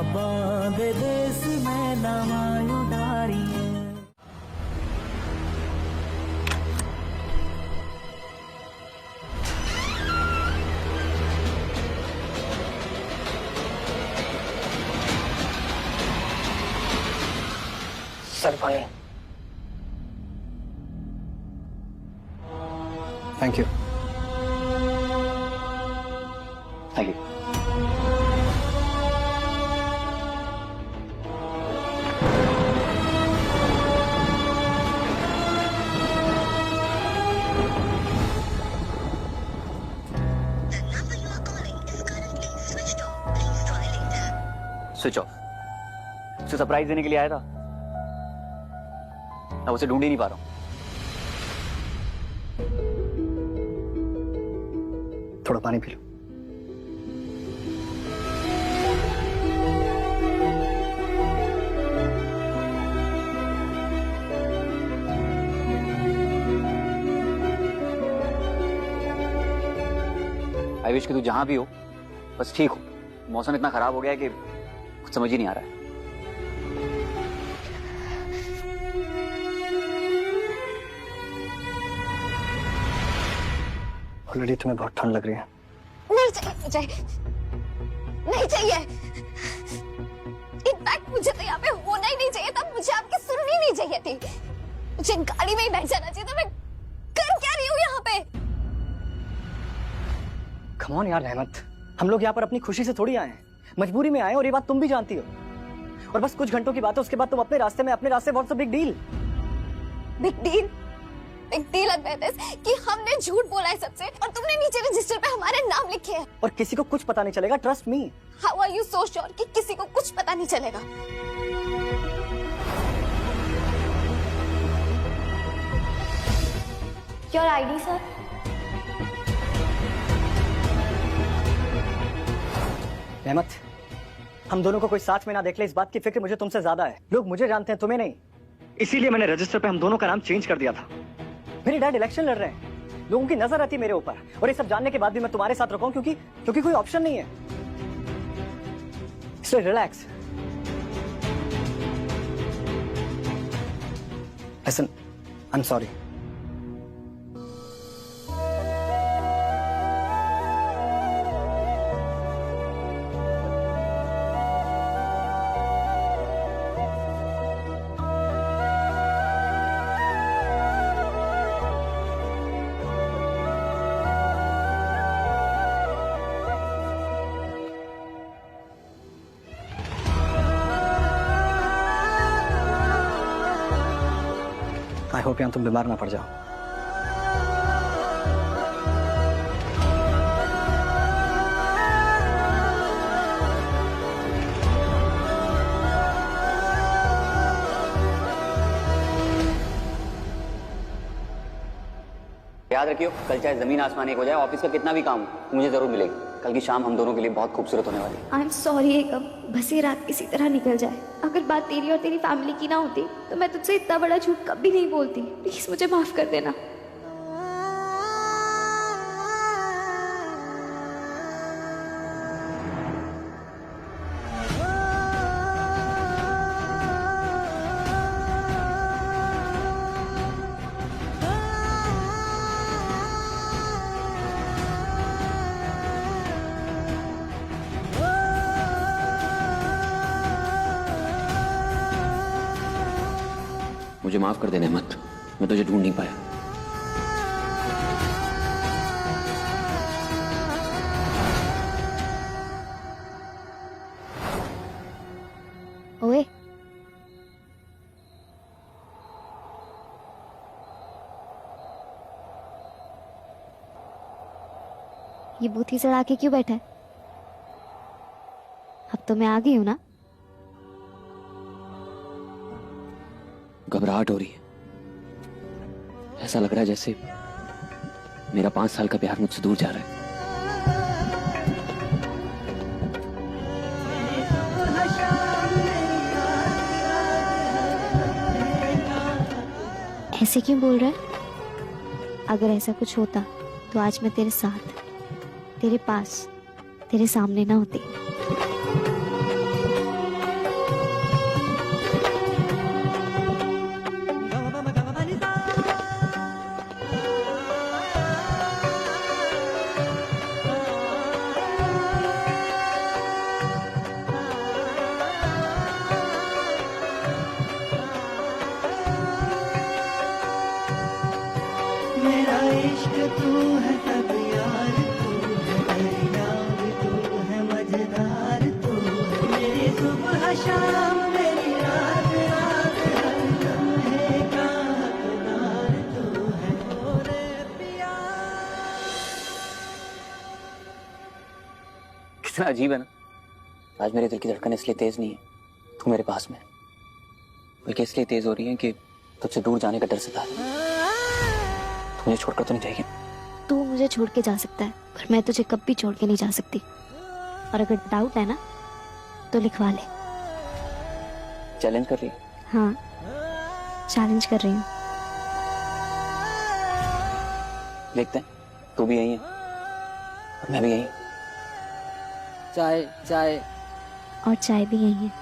बांधे देश में नामायो डारी। सर भाई thank you. Thank you. Switch off. उसे सरप्राइज देने के लिए आया था, मैं उसे ढूंढ ही नहीं पा रहा हूं। थोड़ा पानी पी लो। आई विश कि तू जहां भी हो बस ठीक हो। मौसम इतना खराब हो गया है कि कुछ समझ ही नहीं आ रहा है। ऑलरेडी तुम्हें बहुत ठंड लग रही है। नहीं चाहिए मुझे, नहीं चाहिए। इनफैक्ट मुझे तो यहाँ पे होना ही नहीं चाहिए था, मुझे आपकी सुननी नहीं चाहिए थी। मुझे गाड़ी में ही बैठ जाना चाहिए था। मैं कर क्या रही हूँ यहाँ पे? कम ऑन यार रहमत, हम लोग यहाँ पर अपनी खुशी से थोड़ी आए हैं, मजबूरी में आए, और ये बात तुम भी जानती हो। और बस कुछ घंटों की बात है, उसके बाद तुम अपने रास्ते में, अपने रास्ते। What's the big deal? Big deal? Big deal कि हमने झूठ बोला है सबसे, और तुमने नीचे रजिस्टर पे हमारे नाम लिखे हैं। और किसी को कुछ पता नहीं चलेगा, trust me. How are you so sure कि किसी को कुछ पता नहीं चलेगा? Your ID sir. रहमत, हम दोनों को कोई साथ में ना देख ले, इस बात की फिक्र मुझे तुमसे ज्यादा है। लोग मुझे जानते हैं, तुम्हें नहीं। इसीलिए मैंने रजिस्टर पे हम दोनों का नाम चेंज कर दिया था। मेरे डैड इलेक्शन लड़ रहे हैं, लोगों की नजर आती है मेरे ऊपर, और ये सब जानने के बाद भी मैं तुम्हारे साथ रुका हूं क्योंकि कोई ऑप्शन नहीं है। इसलिए relax. Listen, I am sorry. I hope यहाँ तुम बीमार ना पड़ जाओ। याद रखियो, कल चाहे जमीन आसमान एक हो जाए, ऑफिस का कितना भी काम हो मुझे जरूर मिलेगी। कल की शाम हम दोनों के लिए बहुत खूबसूरत होने वाली है। आई एम सॉरी एकम, बस ये रात किसी तरह निकल जाए। अगर बात तेरी और तेरी फैमिली की ना होती तो मैं तुझसे इतना बड़ा झूठ कभी नहीं बोलती। प्लीज मुझे माफ कर देना। मुझे माफ कर देना मत, मैं तुझे ढूंढ नहीं पाया। ओए, ये बूथी चढ़ा के क्यों बैठा है? अब तो मैं आ गई हूं ना। घबराहट हो रही है, ऐसा लग रहा है जैसे मेरा 5 साल का प्यार मुझसे दूर जा रहा है। ऐसे क्यों बोल रहा है? अगर ऐसा कुछ होता तो आज मैं तेरे साथ, तेरे पास, तेरे सामने ना होती। के तू है सब यार, तू है दरिया भी तू है मझधार, तू है मेरी सुबह शाम मेरी रात रात, हर लम्हे का हकदार तू है ओ रे पिया। कितना अजीब है ना, आज मेरे दिल की धड़कन इसलिए तेज नहीं है तू मेरे पास में, बल्कि इसलिए तेज हो रही है कि तुझसे दूर जाने का डर सता है। तू मुझे छोड़कर तो नहीं जाएगी? तू मुझे छोड़ के जा सकता है, पर मैं तुझे कभी छोड़ के नहीं जा सकती। और अगर डाउट है ना तो लिखवा ले। चैलेंज कर रही है? हाँ, चैलेंज कर रही हूँ। देखते हैं, तू भी यही है और मैं भी यही। चाय चाय। और चाय भी यही है।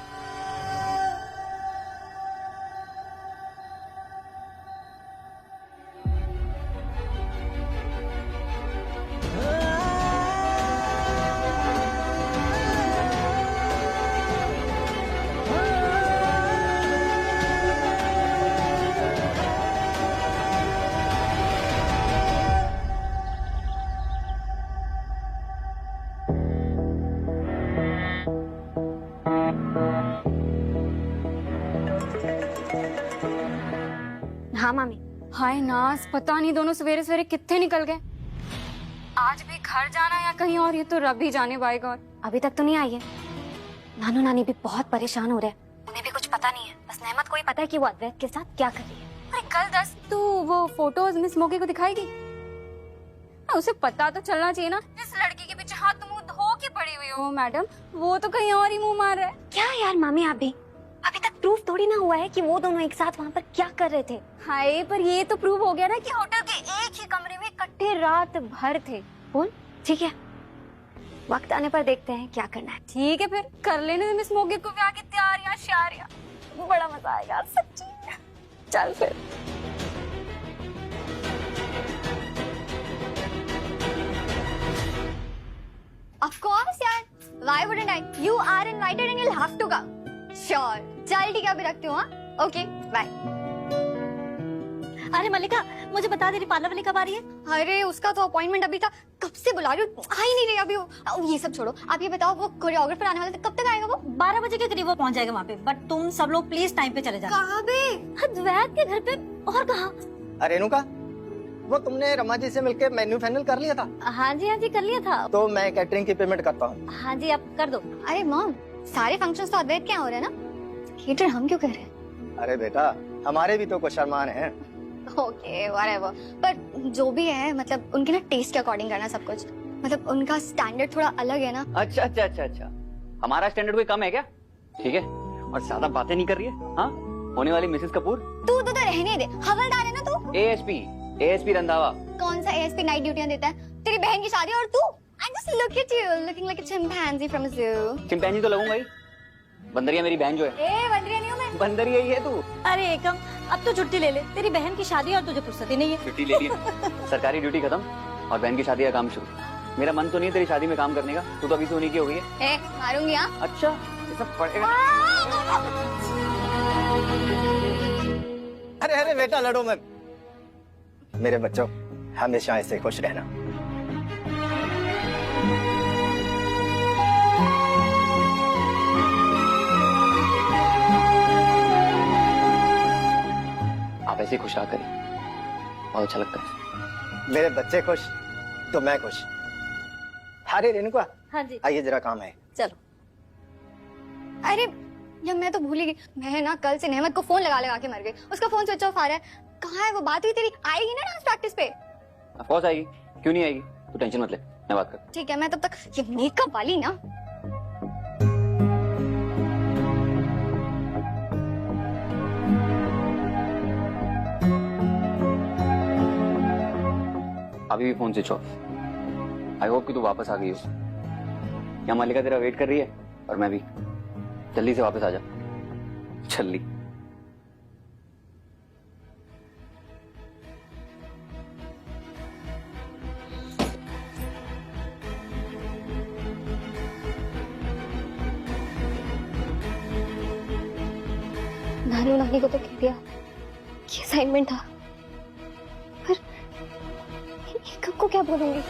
हाँ मामी। हाय नाज, पता नहीं दोनों सवेरे सवेरे कितने निकल गए। आज भी घर जाना या कहीं और, ये तो रब ही जाने। बाय गॉड, अभी तक तो नहीं आई है। नानू नानी भी बहुत परेशान हो रहे हैं। उन्हें भी कुछ पता नहीं है, बस नेमत को ही पता है कि वो अद्वैत के साथ क्या कर रही है। अरे कल 10 तू वो फोटोज मिस मोगे को दिखाएगी? उसे पता तो चलना चाहिए ना, जिस लड़की के पीछे हाथ मुंह धो के पड़ी हुई हो मैडम, वो तो कहीं और ही मुंह मार रहा है। क्या यार मामी, आप भी अभी तक प्रूफ थोड़ी ना हुआ है कि वो दोनों एक साथ वहाँ पर क्या कर रहे थे। हाय, पर ये तो प्रूव हो गया ना कि होटल के एक ही कमरे में इकट्ठे रात भर थे। बोल ठीक है, वक्त आने पर देखते हैं क्या करना है। ठीक है, फिर कर लेने मिस मोगे को ब्याह की तैयारियां शारियां, बड़ा मजा आएगा सच्ची। चल फिर। Of course यार, why wouldn't I? You are invited and you'll have to come. Sure. चल ठीक है, अभी रखती हूँ। हाँ, ओके बाय। अरे मल्लिका, मुझे बता दे रही पार्लर वाली कब आ रही है? अरे उसका तो अपॉइंटमेंट अभी था, कब से बुला रही हूँ, आ ही नहीं रही अभी वो। ये सब छोड़ो, आप ये बताओ वो कोरियोग्राफर आने वाला था, कब तक आएगा वो? 12 बजे के करीब वो पहुंच जाएगा वहाँ पे, बट तुम सब लोग प्लीज टाइम पे चले जाना। कहाँ पे? अद्वैत के घर पे। और कहाँ? अरे रेणुका, वो तुमने रमा जी से मिलके मेन्यू फाइनल कर लिया था? हाँ जी कर लिया था। तो मैं कैटरिंग की पेमेंट करता हूँ। हाँ जी, आप कर दो। अरे मॉम, सारे फंक्शंस तो अद्वैत क्या हो रहे हैं ना, केटर हम क्यों कर रहे हैं? अरे बेटा, हमारे भी तो कुछ अरमान हैं। ओके व्हाटएवर, पर जो भी है मतलब उनके ना टेस्ट के अकॉर्डिंग करना सब कुछ, मतलब उनका स्टैंडर्ड थोड़ा अलग है ना। अच्छा अच्छा अच्छा अच्छा, हमारा स्टैंडर्ड कोई कम है क्या? ठीक है, और ज्यादा बातें नहीं कर रही है। हाँ, होने वाली मिसेस कपूर। तू तो रहने दे, हवलदार है ना तू। एएसपी रंधावा। कौन सा एएसपी नाइट ड्यूटियां देता है? तेरी बहन की शादी और तू। I just look at you, looking like a chimpanzee from a zoo. Chimpanzee तो लगूंगा ही, बंदरिया मेरी बहन जो है। ए बंदरिया नहीं हूँ मैं। बंदरिया ही है तू। अरे एकम, अब तो छुट्टी ले ले, तेरी बहन की शादी और तुझे फुर्सत ही नहीं है। छुट्टी ले ली, सरकारी ड्यूटी खत्म और बहन की शादी का काम शुरू। मेरा मन तो नहीं है तेरी शादी में काम करने का, तू तो अभी से होने की हो गई है। मारूंगी हाँ। अच्छा, ये सब पड़ेगा। अरे अरे बेटा, लड़ो मत। मेरे बच्चों, हमेशा ऐसे खुश रहना। आप ऐसे खुश आकर बहुत अच्छा लगता है। मेरे बच्चे खुश तो मैं खुश। अरे रेणुका, हाँ जी, आइए जरा काम है। चलो। अरे यार मैं तो भूल ही गई, मैं ना कल से नेमत को फोन लगा लगा के मर गई। उसका फोन स्विच ऑफ आ रहा है। कहाँ है वो? बात हुई तेरी, आएगी ना डांस प्रैक्टिस पे? ऑफ कोर्स आएगी, क्यों नहीं आएगी? तू टेंशन मत ले, मैं बात कर। ठीक है, मैं तब तक ये मेकअप वाली ना। अभी भी phone switch off. I hope कि तू वापस आ गई हो। यहाँ मल्लिका तेरा वेट कर रही है और मैं भी। जल्दी से वापस आ जा, छल्ली। नानू नानी को तो कह दिया कि असाइनमेंट था, पर को क्या बोलूंगी?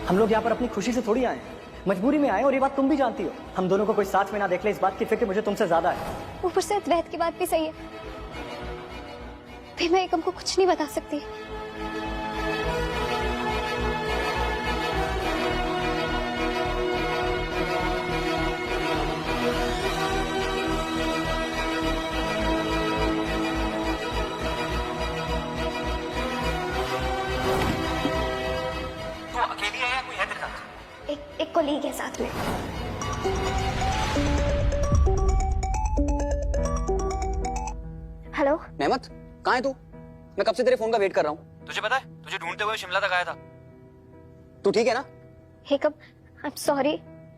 हम लोग यहाँ पर अपनी खुशी से थोड़ी आए हैं, मजबूरी में आए, और ये बात तुम भी जानती हो। हम दोनों को कोई साथ में ना देख ले, इस बात की फिक्र मुझे तुमसे ज्यादा है। ऊपर से अद्वैत की बात भी सही है। फिर मैं एकम को कुछ नहीं बता सकती। तू अकेली है या कोई है तेरे साथ? एक कोलीग है साथ में। हेलो नेमत, कहाँ है तू? मैं कब से तेरे फोन का वेट कर रहा हूँ। तुझे पता है, तुझे ढूंढते हुए शिमला तक आया था। तू ठीक है ना? एकम, I am sorry,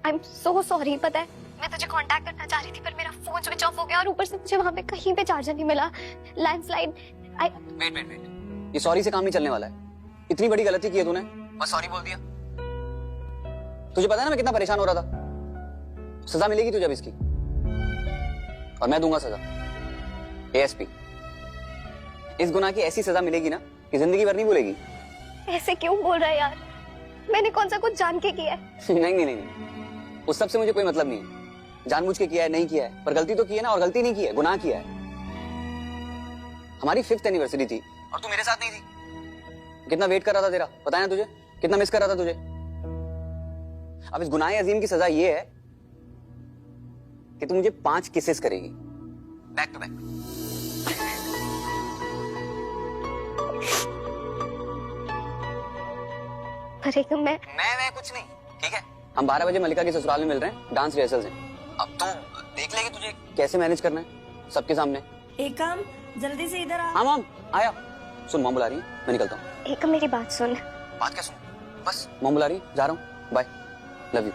I am so sorry. पता है मैं तुझे कांटेक्ट करना चाह रही थी पर मेरा फोन स्विच ऑफ हो गया और ऊपर से मुझे वहां पे कहीं पे चार्जर नहीं मिला। लैंडस्लाइड। वेट, ये सॉरी से काम नहीं चलने वाला है। इतनी बड़ी गलती की है तूने, बस सॉरी बोल दिया। तुझे पता है ना मैं कितना परेशान हो रहा था। सजा मिलेगी तुझे अब इसकी, और मैं दूंगा सजा। एएसपी, इस गुनाह की ऐसी सजा मिलेगी ना कि जिंदगी भर नहीं भूलेगी। ऐसे क्यों बोल रहा है यार? मैंने कौन सा कुछ जान के किया है? नहीं, उस सब से मुझे कोई मतलब नहीं है। जानबूझ के किया है नहीं किया है, पर गलती तो की है ना, और गलती नहीं की है, गुनाह किया है। हमारी 5th एनिवर्सरी थी और तू मेरे साथ नहीं थी। कितना वेट कर रहा था तेरा, पता है ना तुझे? कितना मिस कर रहा था तुझे। अब इस गुनाह अजीम की सजा ये है कि तू मुझे 5 किसेस करेगी, बैक टू बैक। पर एकम मैं कुछ नहीं, ठीक है? हम 12 बजे मल्लिका के ससुराल में मिल रहे हैं, डांस रिहर्सल है। अब तो देख लेगी तुझे कैसे मैनेज करना है सबके सामने। एकम जल्दी से इधर आ। हाँ मॉम, आया। सुन, मॉम बुला रही है, मैं निकलता हूँ। एकम मेरी बात सुन। बात क्या सुन, बस मॉम बुला रही है, जा रहा हूँ, बाय, लव यू।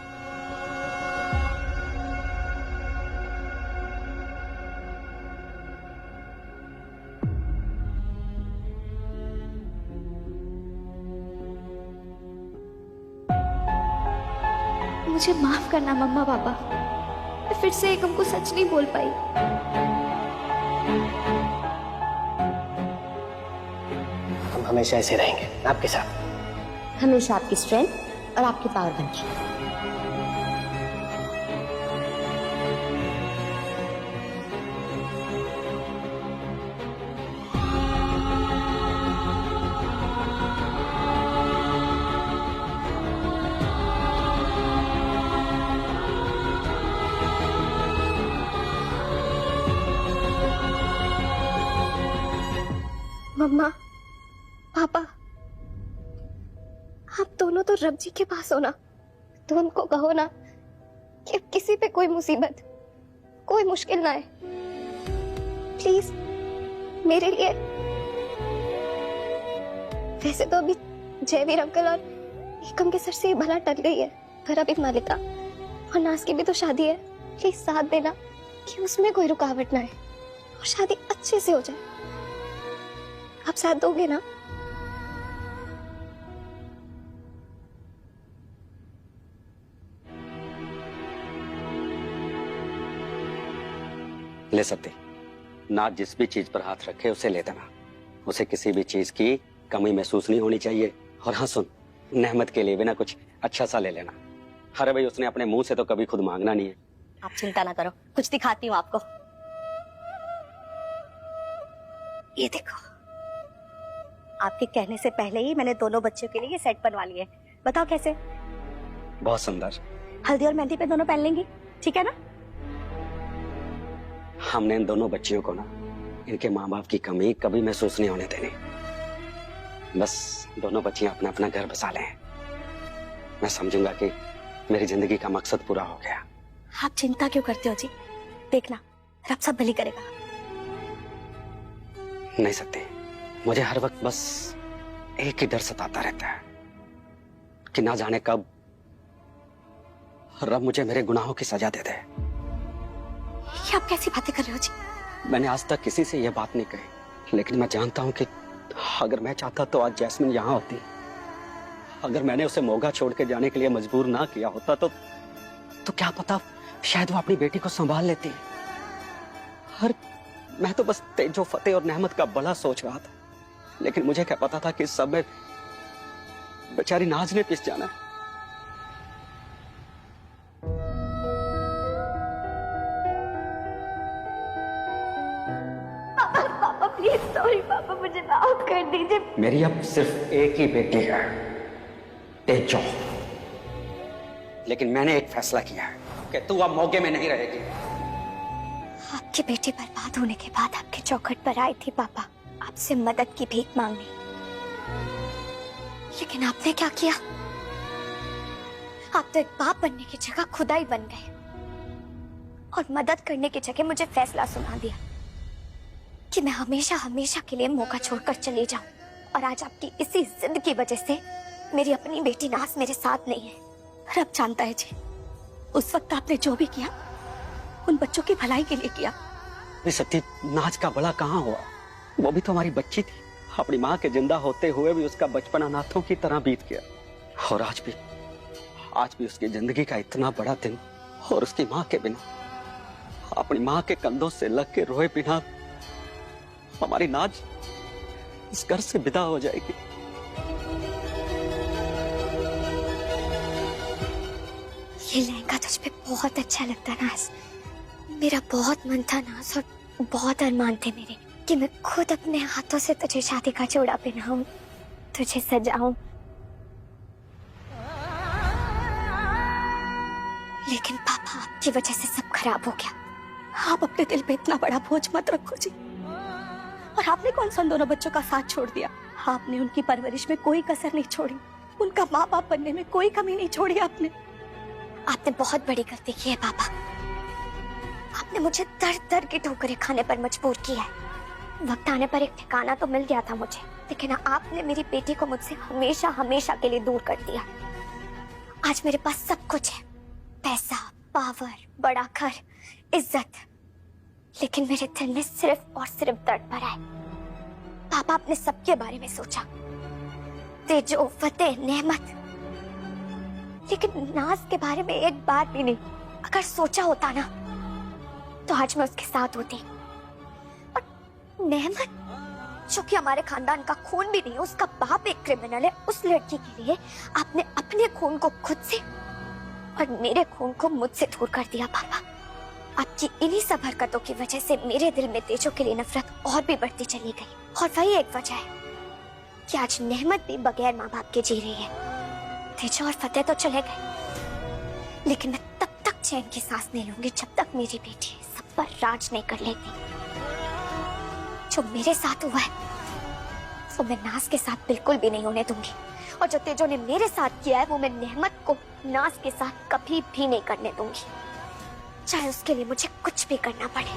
मुझे माफ करना मम्मा पापा, मैं फिर से एकम को सच नहीं बोल पाई। हम हमेशा ऐसे रहेंगे आपके साथ, हमेशा आपकी स्ट्रेंथ और आपकी पावर बनके। मम्मा पापा, आप दोनों तो रब जी के पास हो ना, तो उनको कहो ना कि अब किसी पे कोई मुसीबत, कोई मुश्किल ना आए। प्लीज मेरे लिए। वैसे तो अभी जयवीर अंकल और एकम के सर से भला टल गई है, पर अभी मलिका और नाज की भी तो शादी है। प्लीज साथ देना कि उसमें कोई रुकावट ना आए और शादी अच्छे से हो जाए। आप साथ दोगे ना? ले सकते ना, जिस भी चीज पर हाथ रखे उसे ले देना। उसे किसी भी चीज की कमी महसूस नहीं होनी चाहिए। और हाँ सुन, नेहमत के लिए भी ना कुछ अच्छा सा ले लेना। अरे भाई, उसने अपने मुंह से तो कभी खुद मांगना नहीं है। आप चिंता ना करो, कुछ दिखाती हूँ आपको। ये देखो, आपके कहने से पहले ही मैंने दोनों बच्चों के लिए ये सेट बनवा लिए। बताओ कैसे? बहुत सुंदर। हल्दी और मेहंदी पे दोनों पहन लेंगी, ठीक है ना? हमने इन दोनों बच्चियों को ना इनके माँ बाप की कमी कभी महसूस नहीं होने देनी। बस दोनों बच्चियां अपना अपना घर बसा लें। मैं समझूंगा कि मेरी जिंदगी का मकसद पूरा हो गया। आप चिंता क्यों करते हो जी? देखना, रब सब भली करेगा। नहीं सकते, मुझे हर वक्त बस एक ही डर सताता रहता है कि ना जाने कब रब मुझे मेरे गुनाहों की सजा दे दे। ये आप कैसी बातें कर रहे हो जी? मैंने आज तक किसी से यह बात नहीं कही, लेकिन मैं जानता हूं कि अगर मैं चाहता तो आज जैस्मिन यहां होती। अगर मैंने उसे मोगा छोड़ के जाने के लिए मजबूर ना किया होता तो क्या पता शायद वो अपनी बेटी को संभाल लेती। हर मैं तो बस तेजो, फतेह और नेहमत का भला सोच रहा था। लेकिन मुझे क्या पता था कि इस सब में बेचारी नाज ने पिस जाना है। पापा प्लीज सॉरी पापा, मुझे माफ कर दीजिए। मेरी अब सिर्फ एक ही बेटी है, तेजो। लेकिन मैंने एक फैसला किया है कि तू अब मोगे में नहीं रहेगी। आपकी बेटी बर्बाद होने के बाद आपके चौखट पर आई थी पापा, आपसे मदद की भीख मांगने। लेकिन आपने क्या किया? आप तो एक बाप बनने की जगह खुदाई बन गए और मदद करने की जगह मुझे फैसला सुना दिया कि मैं हमेशा हमेशा के लिए मौका छोड़कर चली जाऊं। और आज आपकी इसी जिद की वजह से मेरी अपनी बेटी नाज मेरे साथ नहीं है। रब जानता है जी, उस वक्त आपने जो भी किया उन बच्चों की भलाई के लिए किया। सती, नाज का बड़ा कहाँ हुआ? वो भी तो हमारी बच्ची थी। अपनी माँ के जिंदा होते हुए भी उसका बचपन अनाथों की तरह बीत गया। और आज भी उसकी जिंदगी का इतना बड़ा दिन, और उसकी माँ के बिना, अपनी माँ के कंधों से लग के रोए बिना हमारी नाज इस घर से विदा हो जाएगी। ये लहंगा तुझ पे बहुत अच्छा लगता है नाज। मेरा बहुत मन था नाज, और बहुत अरमान थे मेरे कि मैं खुद अपने हाथों से तुझे शादी का जोड़ा पहनाऊं, तुझे सजाऊं। लेकिन पापा, आपकी वजह से सब खराब हो गया। आप अपने दिल पे इतना बड़ा बोझ मत रखो जी। और आपने कौन सा उन दोनों बच्चों का साथ छोड़ दिया? आपने उनकी परवरिश में कोई कसर नहीं छोड़ी, उनका माँ बाप बनने में कोई कमी नहीं छोड़ी। आपने बहुत बड़ी गलती की है पापा। आपने मुझे दर दर की ठोकरें खाने पर मजबूर किया है। वक्त आने पर एक ठिकाना तो मिल गया था मुझे, लेकिन आपने मेरी बेटी को मुझसे हमेशा हमेशा के लिए दूर कर दिया। आज मेरे पास सब कुछ है, पैसा, पावर, बड़ा घर, इज्जत, लेकिन मेरे दिल में सिर्फ और सिर्फ दर्द भरा है। पापा, आपने सबके बारे में सोचा, तेजो, फतेह, नेमत, लेकिन नाज के बारे में एक बार भी नहीं। अगर सोचा होता ना तो आज मैं उसके साथ होती। और नेमत, जो कि हमारे खानदान का खून भी नहीं है, उसका बाप एक क्रिमिनल है, उस लड़की के लिए आपने अपने खून को खुद से और मेरे खून को मुझसे दूर कर दिया। पापा, आपकी इन्हीं सब हरकतों की वजह से मेरे दिल में तेजो के लिए नफरत और भी बढ़ती चली गई। और वही एक वजह है कि आज नेमत भी बगैर माँ बाप के जी रही है। तेजो और फतेह तो चले गए, लेकिन मैं तब तक चैन की सांस नहीं लूंगी जब तक मेरी बेटी सब पर राज नहीं कर लेती। जो मेरे साथ हुआ है वो मैं नाज के साथ बिल्कुल भी नहीं होने दूंगी, और जो तेजो ने मेरे साथ किया है वो मैं नेमत को नाज के साथ कभी भी नहीं करने दूंगी, चाहे उसके लिए मुझे कुछ भी करना पड़े।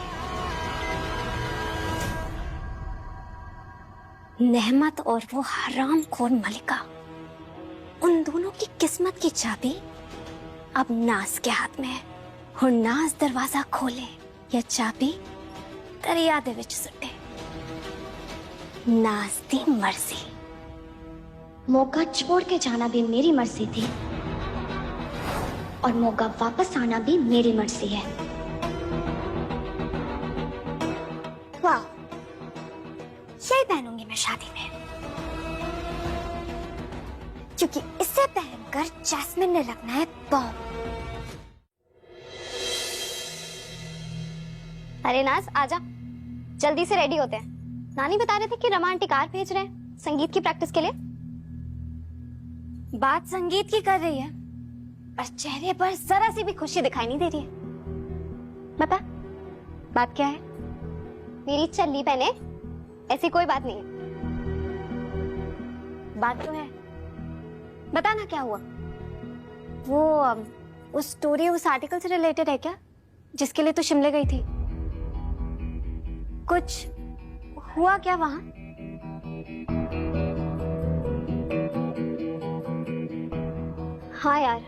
नेमत और वो हरामखोर मलिका, उन दोनों की किस्मत की चाबी अब नाज के हाथ में है। और नाज दरवाजा खोले या चाबी दरिया दे विच सुटे, नाज दी मर्जी। मौका छोड़ के जाना भी मेरी मर्जी थी, और मौका वापस आना भी मेरी मर्जी है। वाह, यही पहनूंगी मैं शादी में, क्योंकि इसे पहनकर जैस्मिन ने लगना है बॉम्ब। अरे नाज, आजा, जल्दी से रेडी होते हैं। नानी बता रहे थे कि रोमांटिक आर भेज रहे हैं संगीत की प्रैक्टिस के लिए। बात संगीत की कर रही है, पर चेहरे पर जरा सी भी खुशी दिखाई नहीं दे रही है। बता, बात क्या है? मेरी चल्ली बहने, ऐसी कोई बात नहीं है। बात तो है, बता ना क्या हुआ। वो उस स्टोरी, उस आर्टिकल से रिलेटेड है क्या, जिसके लिए तू शिमले गई थी? कुछ हुआ क्या वहां? हाँ यार,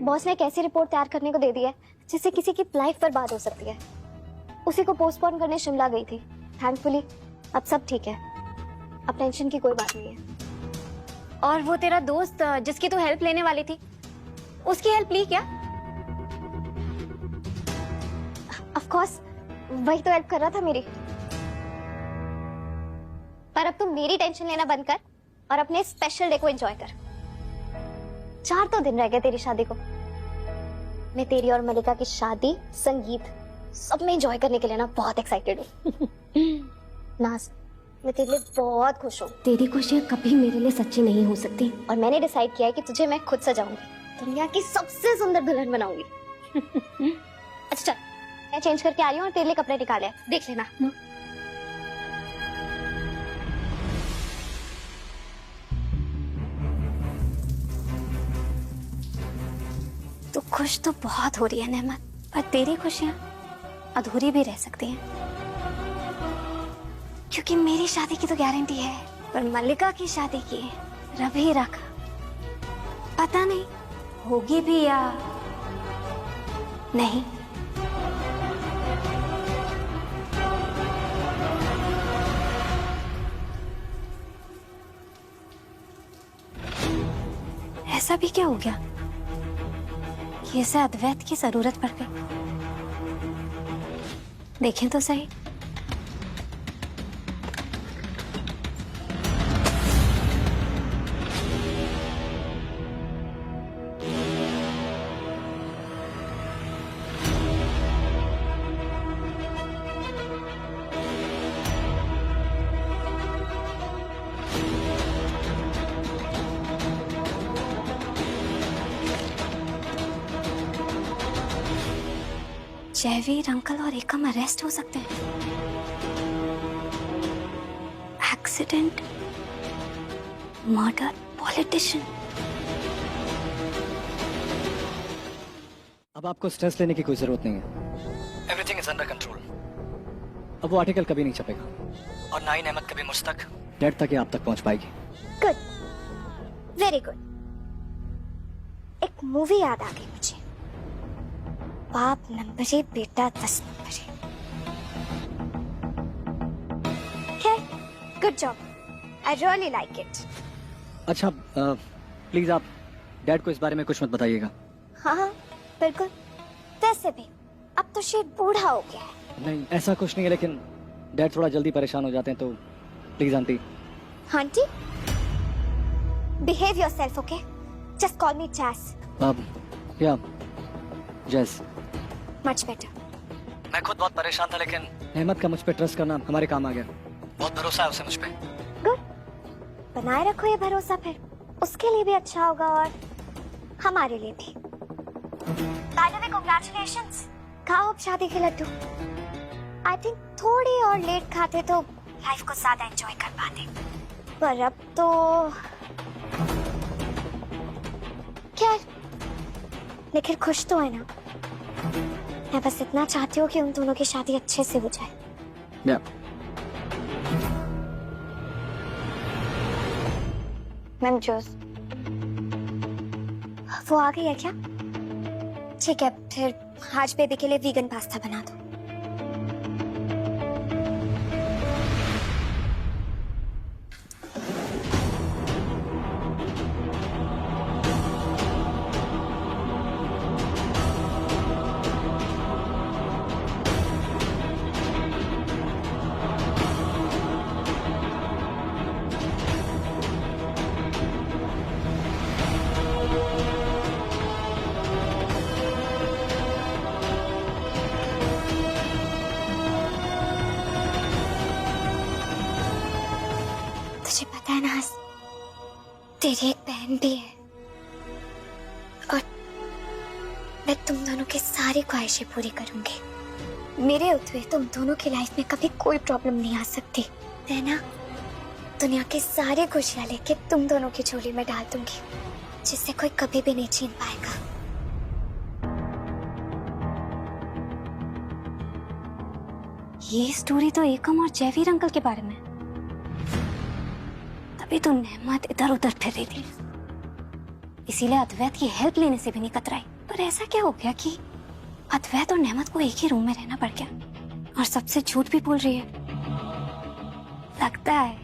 बॉस ने एक ऐसी रिपोर्ट तैयार करने को दे दी है जिससे किसी की लाइफ बर्बाद हो सकती है। उसी को पोस्टपोन करने शिमला गई थी। थैंकफुली अब सब ठीक है, अब टेंशन की कोई बात नहीं है। और वो तेरा दोस्त जिसकी तू हेल्प लेने वाली थी, उसकी हेल्प ली क्या? ऑफ कोर्स, वही तो हेल्प कर रहा था मेरी। पर अब तू मेरी टेंशन लेना बंद कर और अपने स्पेशल डे को एंजॉय कर। 4 तो दिन रह गए तेरी शादी को। मैं तेरी और मलिका की शादी, संगीत सब में एंजॉय करने के लिए ना बहुत एक्साइटेड हूँ। नाज, मैं तेरे लिए बहुत खुश हूँ। तेरी खुशियाँ कभी मेरे लिए सच्ची नहीं हो सकती और मैंने डिसाइड किया है कि तुझे मैं खुद सजाऊंगी, दुनिया की सबसे सुंदर दुल्हन बनाऊंगी। अच्छा चल, मैं चेंज करके आ रही हूँ और तेरे लिए कपड़े निकाले, देख लेना। तू खुश तो बहुत हो रही है नेमत, पर तेरी खुशियाँ अधूरी भी रह सकती हैं, क्योंकि मेरी शादी की तो गारंटी है, पर मल्लिका की शादी की रब ही रखा, पता नहीं होगी भी या नहीं। ऐसा भी क्या हो गया कि इसे अद्वैत की जरूरत पड़ गई? देखें तो सही। जयवीर अंकल और एकम अरेस्ट हो सकते हैं। Accident, murder, politician. अब आपको स्ट्रेस लेने की कोई जरूरत नहीं है। Everything is under control. अब वो आर्टिकल कभी नहीं छपेगा और ना ही नेमत कभी मुझ तक, डेड तक या आप तक पहुंच पाएगी। Good, very good. एक मूवी याद आ गई मुझे, बाप नंबरे बेटा 10 नंबरे। Good job, I really like it. अच्छा प्लीज आप डैड को इस बारे में कुछ मत बताइएगा। हाँ बिल्कुल, वैसे भी अब तो शेर बूढ़ा हो गया है। नहीं ऐसा कुछ नहीं है, लेकिन डैड थोड़ा जल्दी परेशान हो जाते हैं, तो please aunty. Aunty, behave yourself, okay? Just call मी जैस। या जैस। Much better. मैं खुद बहुत परेशान था, लेकिन अहमद का मुझ पे ट्रस्ट करना हमारे काम आ गया। बहुत भरोसा है उसे मुझ पे। गुड, बनाए रखो ये भरोसा, फिर उसके लिए भी अच्छा होगा और हमारे लिए भी। By the way, congratulations. खाओ अब शादी के लड्डू। आई थिंक थोड़ी और लेट खाते तो लाइफ को ज्यादा एंजॉय कर पाते, पर अब तो खैर। लेकिन खुश तो है ना? मैं बस इतना चाहती हूँ कि उन दोनों की शादी अच्छे से हो जाए। या मैम जूस वो आ गई है क्या? ठीक है, फिर आज बेबी के लिए वीगन पास्ता बना दो। तुझे पता है ना, तेरी एक बहन भी है और मैं तुम दोनों की सारी ख्वाहिशें पूरी करूंगी। मेरे होते हुए तुम दोनों की लाइफ में कभी कोई प्रॉब्लम नहीं आ सकती, है ना? दुनिया की सारी खुशियां लेके तुम दोनों की झोली में डाल दूंगी, जिससे कोई कभी भी नहीं छीन पाएगा। ये स्टोरी तो एकम और जयवीर अंकल के बारे में। तभी तो नेमत इधर उधर फिर रही थी, इसीलिए अद्वैत की हेल्प लेने से भी नहीं कतराई। पर ऐसा क्या हो गया कि अद्वैत और नेमत को एक ही रूम में रहना पड़ गया और सबसे झूठ भी बोल रही है? लगता है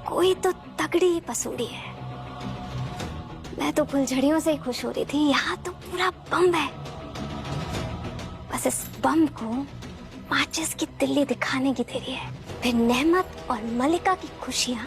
कोई तो तगड़ी पसूड़ी है। मैं तो फुलझड़ियों से ही खुश हो रही थी, यहाँ तो पूरा बम है। बस इस बम को माचिस की तिल्ली दिखाने की देरी है, फिर नेहमत और मलिका की खुशियां